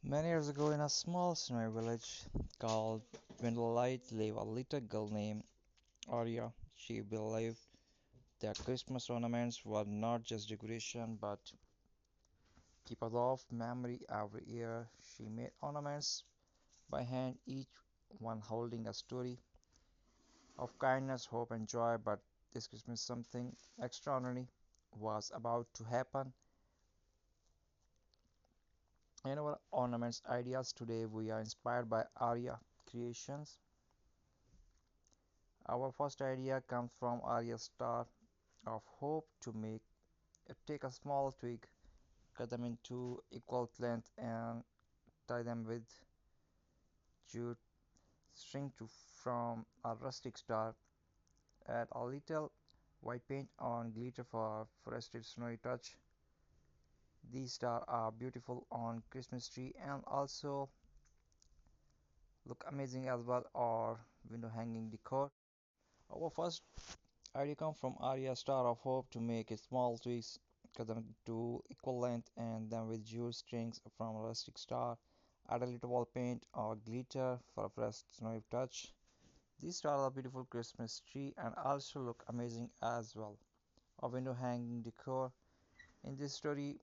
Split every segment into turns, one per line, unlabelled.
Many years ago, in a small snowy village called Light, lived a little girl named Arya. She believed that Christmas ornaments were not just decoration but keepers of memory. Every year, she made ornaments by hand, each one holding a story of kindness, hope, and joy. But this Christmas, something extraordinary was about to happen. In our ornaments ideas today, we are inspired by Arya creations. Our first idea comes from Arya's star of hope to make take a small twig, cut them into equal length and tie them with jute string to from a rustic star. Add a little white paint on glitter for festive snowy touch. These stars are beautiful on Christmas tree and also look amazing as well or window hanging decor. Our first idea comes from Arya Star of Hope to make a small twigs, cut them to equal length and then with jewel strings from a rustic star. Add a little wall paint or glitter for a fresh snowy touch. These stars are beautiful Christmas tree and also look amazing as well. A window hanging decor. In this story,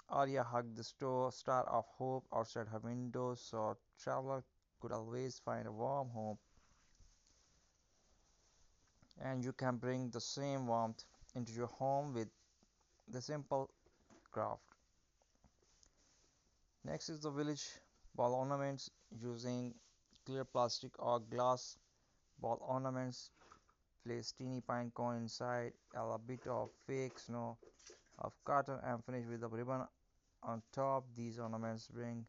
Arya hugged the star of hope outside her window so traveler could always find a warm home, and you can bring the same warmth into your home with the simple craft. Next is the village ball ornaments using clear plastic or glass ball ornaments. Place teeny pine cone inside, add a bit of fake snow of cotton and finish with a ribbon on top. These ornaments bring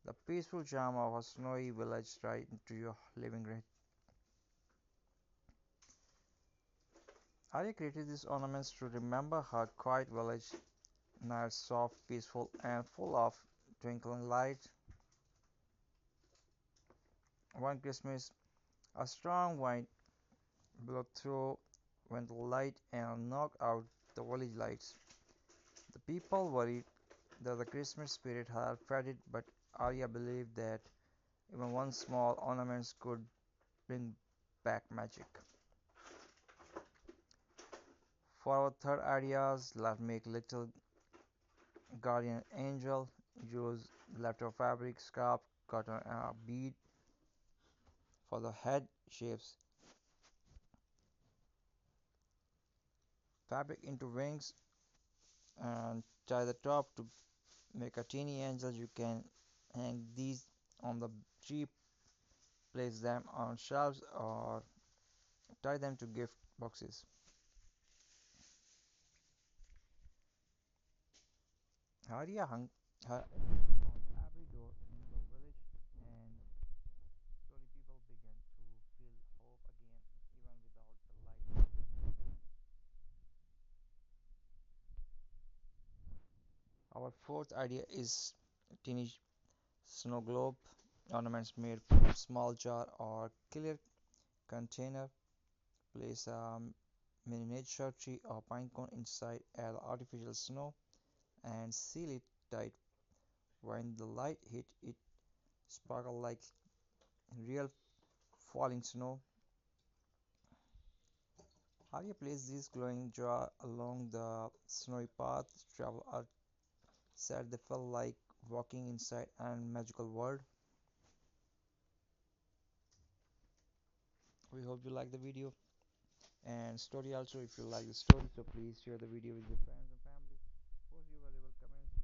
the peaceful charm of a snowy village right into your living room. Arya created these ornaments to remember her quiet village, nights soft, peaceful, and full of twinkling light. One Christmas, a strong wind blew through when the light and knocked out the village lights. The people worried that the Christmas spirit had faded, but Arya believed that even one small ornament could bring back magic. For our third ideas, let's make little guardian angel. Use leftover fabric, scrap, cotton, and a bead for the head shapes. Fabric into wings and tie the top to make a teeny angel. You can hang these on the tree, place them on shelves, or tie them to gift boxes. Haria hung her on every door in the village, and slowly people began to feel hope again, even without the light. Our fourth idea is teeny snow globe ornaments made from a small jar or clear container. Place a miniature tree or pine cone inside, add artificial snow, and seal it tight. When the light hit it, sparkle like real falling snow. Arya placed this glowing jar along the snowy path. Travelers said they felt like walking inside a magical world. We hope you like the video and story also. If you like the story, so please share the video with your friends and